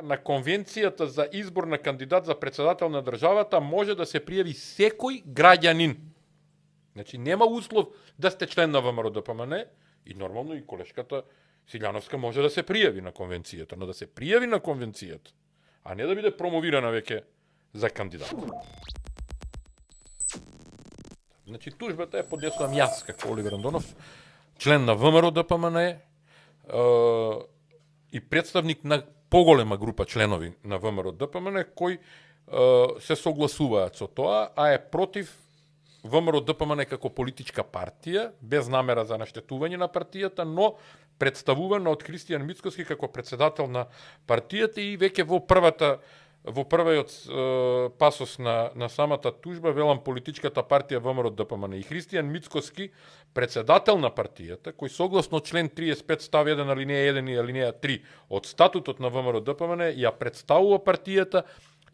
На конвенцијата за избор на кандидат за председател на државата може да се пријави секој граѓанин. Значи нема услов да сте член на ВМРО-ДПМН и нормално и колешката Силјановска може да се пријави на конвенцијата, но да се пријави на конвенцијата, а не да биде промовирана веќе за кандидат. Значи тужбата е поднесувам јас како Оливер Андонов, член на ВМРО-ДПМН и представник на поголема група членови на ВМРО-ДПМН кои се согласуваат со тоа, а е против ВМРО-ДПМН како политичка партија, без намера за наштетување на партијата, но представувана од Христијан Мицкоски како председател на партијата и веќе во првиот пасос на самата тужба велам политичката партија ВМРО-ДПМН и Христијан Мицкоски председател на партијата, кој согласно член 35 став 1 алинеја 1 и алинеја 3 од статутот на ВМРО-ДПМН ја представува партијата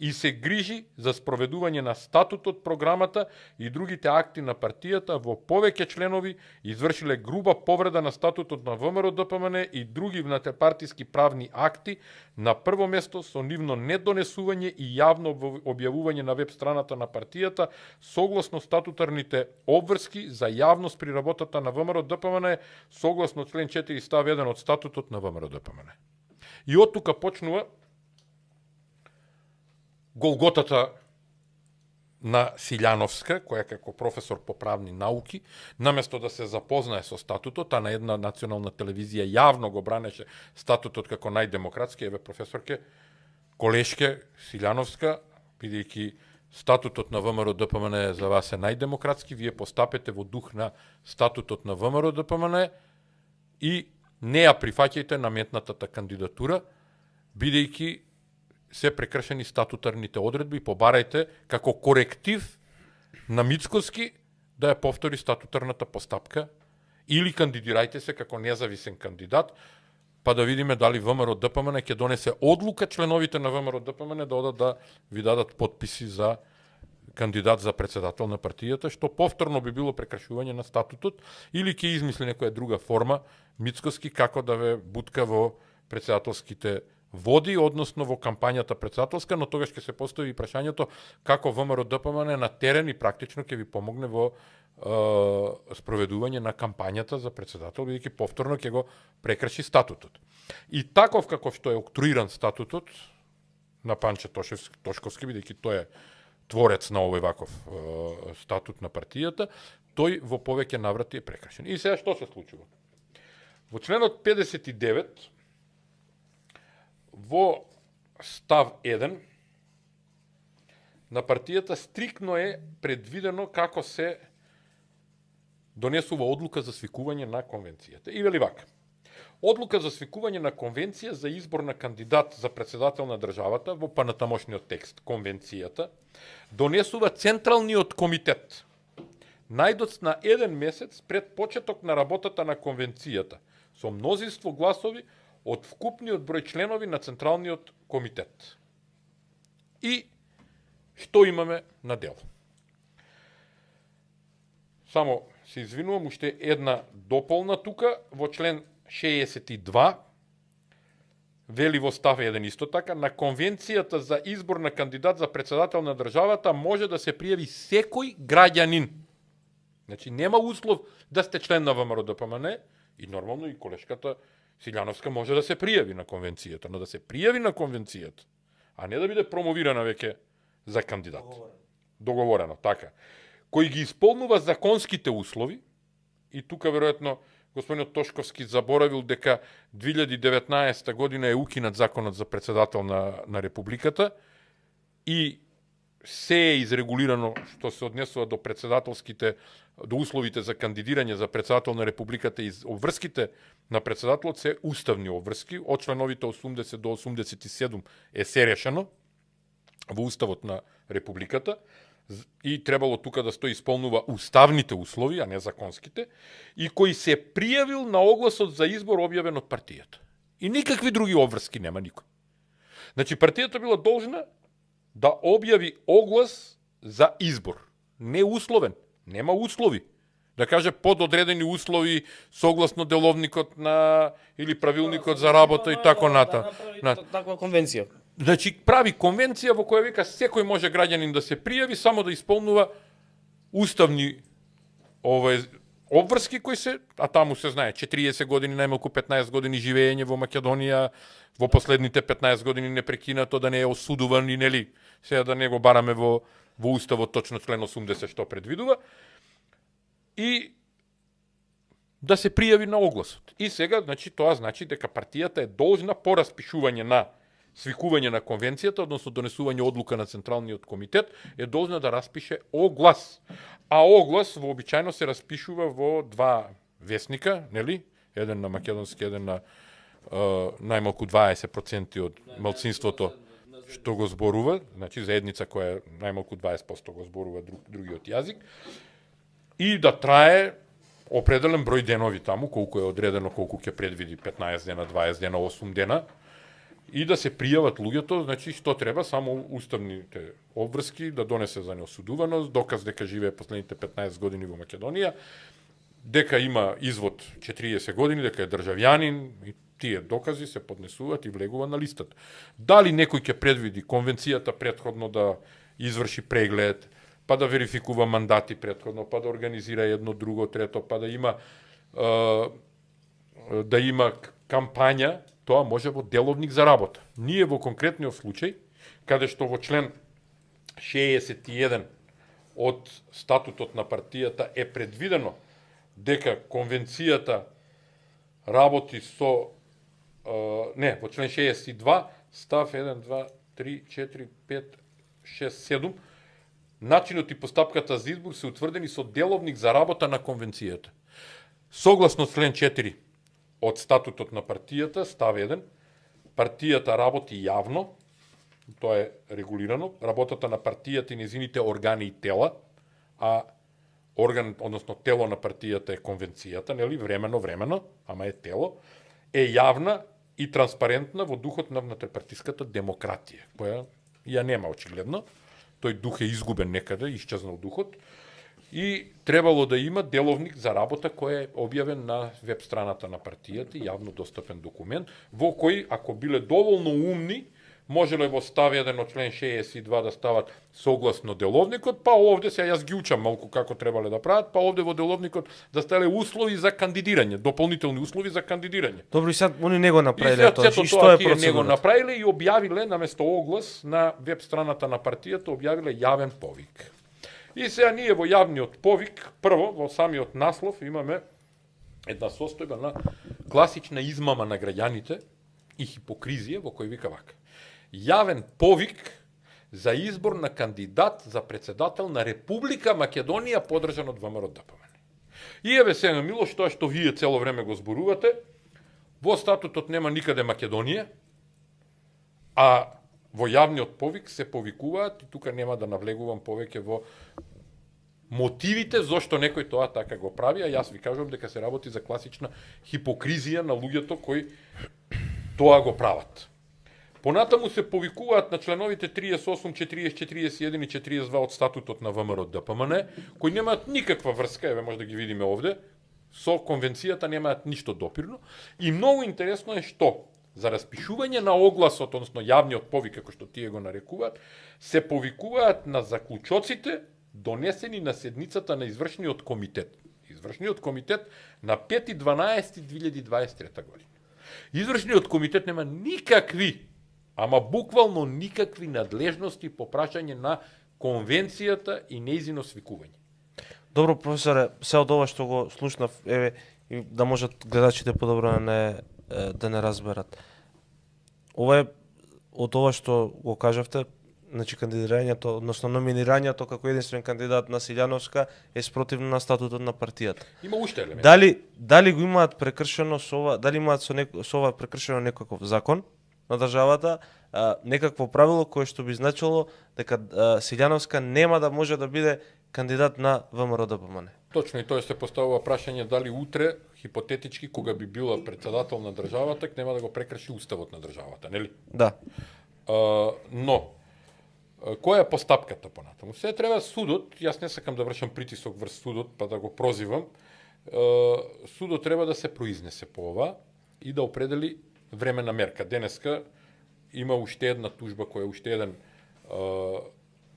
и се грижи за спроведување на статутот, програмата и другите акти на партијата во повеќе членови извршиле груба повреда на статутот на ВМРО-ДПМН и други внатепартиски правни акти, на прво место со нивно недонесување и јавно објавување на веб страната на партијата согласно статутарните обврски за јавност при работата на ВМРО-ДПМН согласно член 4 став 1 од статутот на ВМРО-ДПМН. И од тука почнува голготата на Силјановска, која како професор по правни науки, наместо да се запознае со статутот, а на една национална телевизија јавно го бранеше статутот како најдемократски, еве професорке, колешке Силјановска, бидејќи статутот на ВМРО-ДПМН за вас е најдемократски, вие постапете во дух на статутот на ВМРО-ДПМН и не ја прифаќајте наметнатата кандидатура, бидејќи се прекршени статутарните одредби и побарајте како коректив на Мицкоски да ја повтори статутарната постапка или кандидирајте се како независен кандидат, па да видиме дали ВМРО-ДПМН ќе донесе одлука членовите на ВМРО-ДПМН да одат да ви дадат подписи за кандидат за председател на партијата, што повторно би било прекршување на статутот или ќе измисли некоја друга форма Мицкоски како да ве бутка во председателските води, односно во кампањата председателска, но тогаш ќе се постави и прашањето како ВМРО-ДПМН на терен и практично ќе ви помогне во спроведување на кампањата за председател, бидејќи повторно ќе го прекрши статутот. И таков како што е октруиран статутот на Панче Тошковски, бидејќи тој е творец на овој ваков статут на партијата, тој во повеќе наврати е прекршен. И сега што се случува? Во членот 59 во став 1 на партијата стрикно е предвидено како се донесува одлука за свикување на конвенцијата. И вели вака. Одлука за свикување на конвенција за избор на кандидат за председател на државата во понатамошниот текст конвенцијата донесува Централниот комитет најдоцна 1 месец пред почеток на работата на конвенцијата со мнозинство гласови од вкупниот број членови на Централниот комитет. И што имаме на дело? Само се извинувам, уште една дополна тука, во член 62, вели во став 1 исто така, на конвенцијата за избор на кандидат за председател на државата може да се пријави секој граѓанин. Значи, нема услов да сте член на ВМРО-ДПМН и нормално и колешката Силјановска може да се пријави на конвенцијата, но да се пријави на конвенцијата, а не да биде промовирана веќе за кандидат. Договорено, така. Кој ги исполнува законските услови, и тука веројатно господинот Тошковски заборавил дека 2019 година е укинат законот за председател на Републиката и се е изрегулирано што се однесува до председателските, до условите за кандидирање за председател на Републиката и обврските на председателот се уставни обврски, од членовите 80 до 87 е се решено во уставот на Републиката и требало тука да стои исполнува уставните услови, а не законските, и кој се пријавил на огласот за избор објавен од партијата. И никакви други обврски нема никој. Значи партијата била должна да објави оглас за избор. Не условен, нема услови. Да каже под одредени услови согласно деловникот на или правилникот за работа и тако ната. Таква конвенција. Значи прави конвенција во која вика секој може граѓанин да се пријави само да исполнува уставни обврски кои се, а таму се знае 40 години, најмалку 15 години живење во Македонија, во последните 15 години непрекинато да не е осудуван и нели, сега да не го бараме во уставот точно член 80 што предвидува. И да се пријави на огласот. И сега, значи, тоа значи дека партијата е должна по распишување на свикување на конвенцијата, односно донесување одлука на Централниот комитет, е должна да распише оглас. А оглас вообичајно се распишува во два весника, нели? Еден на македонски, еден на најмалку 20% од малцинството што го зборува, значи заедница која најмалку 20% го зборува другиот јазик, и да трае определен број денови таму, колку е одредено, колку ќе предвиди 15 дена, 20 дена, 8 дена, и да се пријават луѓето, значи што треба, само уставните обврски, да донесе за неосудуваност, доказ дека живее последните 15 години во Македонија, дека има извод 40 години, дека е државјанин, и тие докази се поднесуваат и влегува на листата. Дали некој ќе предвиди конвенцијата претходно да изврши преглед, па да верификува мандати претходно, па да организира едно, друго, трето, па да има кампања, тоа може во деловник за работа. Ние во конкретниот случај, каде што во член 61 од статутот на партијата е предвидено дека конвенцијата работи со во член 62 став 1, 2, 3, 4, 5, 6, 7 начинот и постапката за избор се утврдени со деловник за работа на конвенцијата. Согласно член 4 од статутот на партијата, став 1, партијата работи јавно, тоа е регулирано, работата на партијата и незините органи и тела, а орган, односно тело на партијата е конвенцијата, нели, времено, ама е тело, е јавна и транспарентна во духот на внатрешпартиската демократија, која ја нема очигледно. Тој дух е изгубен некаде, исчезнал духот. И требало да има деловник за работа кој е објавен на веб страната на партијата, јавно достапен документ, во кој, ако биле доволно умни, можеле во став 1 од член 62 да стават согласно деловникот, па овде, сега јас ги учам малку како требале да прават, па овде во деловникот да ставале услови за кандидирање, дополнителни услови за кандидирање. Добро, и сега они не го направиле тоа. И што е процедурата? Не го направиле и објавиле наместо оглас на веб страната на партијата, објавиле јавен повик. И сега ние во јавниот повик, прво, во самиот наслов, имаме една состојба на класична измама на граѓаните и хипокризија, во кој вика вака: јавен повик за избор на кандидат за председател на Република Македонија подржан од ВМРО ДПМН. И еве сега, Милош, тоа што вие цело време го зборувате, во статутот нема никаде Македонија, а во јавниот повик се повикуваат, и тука нема да навлегувам повеќе во мотивите зошто некој тоа така го прави, а јас ви кажувам дека се работи за класична хипокризија на луѓето кои тоа го прават. Понатаму се повикуваат на членовите 38, 40, 41 и 42 од статутот на ВМРО ДПМН, кои немаат никаква врска, еве може да ги видиме овде, со конвенцијата немаат ништо допирно, и многу интересно е што за распишување на огласот, односно јавниот повик, како што тие го нарекуваат, се повикуваат на заклучоците донесени на седницата на извршниот комитет. Извршниот комитет на 5.12.2023 година. Извршниот комитет нема никакви, ама буквално никакви надлежности по прашање на конвенцијата и нејзино свикување. Добро, професоре, се од ова што го слушнав, еве, да можат гледачите подобро да не разберат. Ова е од ова што го кажавте, значи кандидирањето, односно номинирањето како единствен кандидат на Силјановска е спротивно на статутот на партијата. Има уште елементи. Дали го имаат прекршено со ова, дали имаат со ова прекршено некаков закон на државата, некакво правило кое што би значило дека Силјановска нема да може да биде кандидат на ВМРО ДПМН. Точно, и тоа се поставува прашање дали утре, хипотетички, кога би била председател на државата, нема да го прекрши уставот на државата, нели? Да. Но Која е постапката понатаму? Се треба судот, јас не сакам да вршам притисок врз судот, па да го прозивам, судот треба да се произнесе по ова и да определи времена мерка. Денеска има уште една тужба која уште еден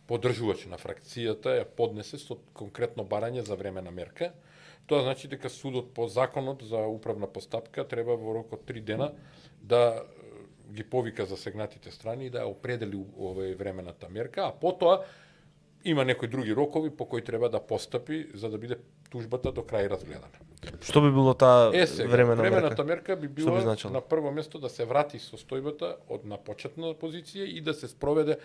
поддржувач на фракцијата ја поднесе со конкретно барање за времена мерка. Тоа значи дека судот по законот за управна постапка треба во рок од 3 дена да ги повика засегнатите страни и да ја определи овој времената мерка, а потоа има некои други рокови по кои треба да постапи за да биде тужбата до крај разгледана. Што би било таа времената мерка би била би на прво место да се врати состојбата од на почетна позиција и да се спроведе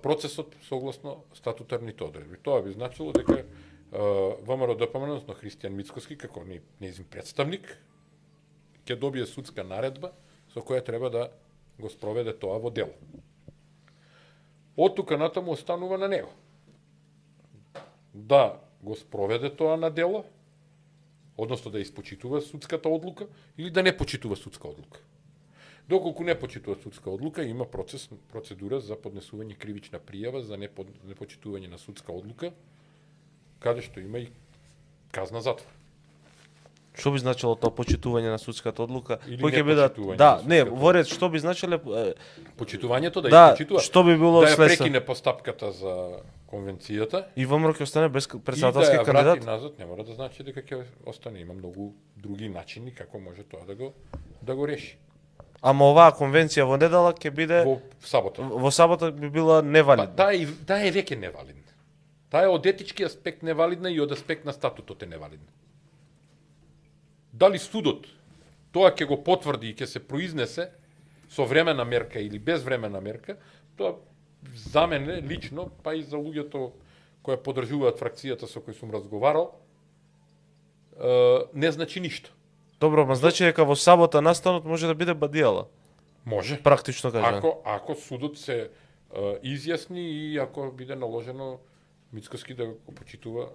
процесот согласно статутарните одредби. Тоа би значило дека ВМРО ДПМН, односно Христијан Мицкоски, како нејзин представник, ќе добие судска наредба со која треба да го спроведе тоа во дело. Од тука натаму останува на него да го спроведе тоа на дело, односно да испочитува судската одлука или да не почитува судска одлука. Доколку не почитува судска одлука, има процедура за поднесување кривична пријава за непочитување на судска одлука, каде што има и казна затвор. Што би значило тоа почитување на судската одлука? Или Кој ќе биде? да, не, во ред што би значиле почитувањето да ја почитува. Што би било да ја следство? прекине постапката за конвенцијата И ВМРО ќе остане без и претседателски да ја кандидат? врати назад, не мора да значи дека ќе остане. Има многу други начини како може тоа да го реши. Ама оваа конвенција во недела ќе биде Во сабота. во сабота би била Па невалидна. таа е веќе невалидна. Таа е од етички аспект невалидна и од аспект на статутот е невалидна. Дали судот тоа ќе го потврди и ќе се произнесе со времена мерка или без времена мерка, тоа за мене лично, па и за луѓето кои поддржуваат фракцијата со кои сум разговарал, не значи ништо. Добро, ма значи дека во сабота настанот може да биде бадијала. Може. Практично кажано. Ако судот се изјасни и ако биде наложено Мицкоски да го почитува,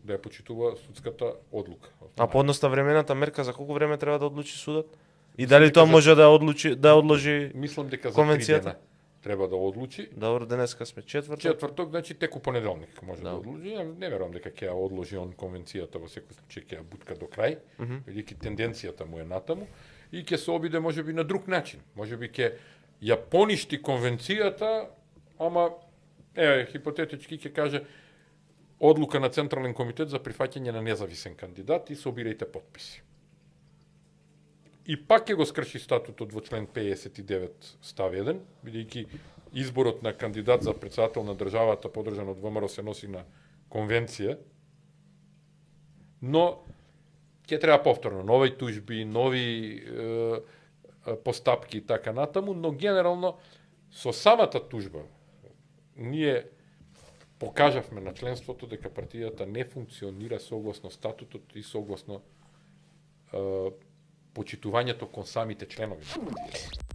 да ја почитува судската одлука. А подноста времената мерка за колку време треба да одлучи судот? И дали тоа може да одложи Мислам дека за 3 конвенцијата? дена треба да одлучи. Добро, денеска сме Четврток, значи теку понеделник може да одлучи. Не верувам дека ќе ја одложи он конвенцијата, во секој случај ќе ја бутка до крај, бидејќи тенденцијата му е натаму и ќе се обиде можеби на друг начин. Можеби ќе ја поништи конвенцијата, ама хипотетички ќе каже одлука на Централен комитет за прифаќање на независен кандидат и собирајте потписи. И пак ќе го скрши статутот во член 59 став 1, бидејќи изборот на кандидат за претседател на државата поддржан од ВМРО се носи на конвенција, но ќе треба повторно нови тужби, нови постапки и така натаму, но генерално со самата тужба ние покажавме на членството дека партијата не функционира согласно статутот и согласно почитувањето кон самите членови на партијата.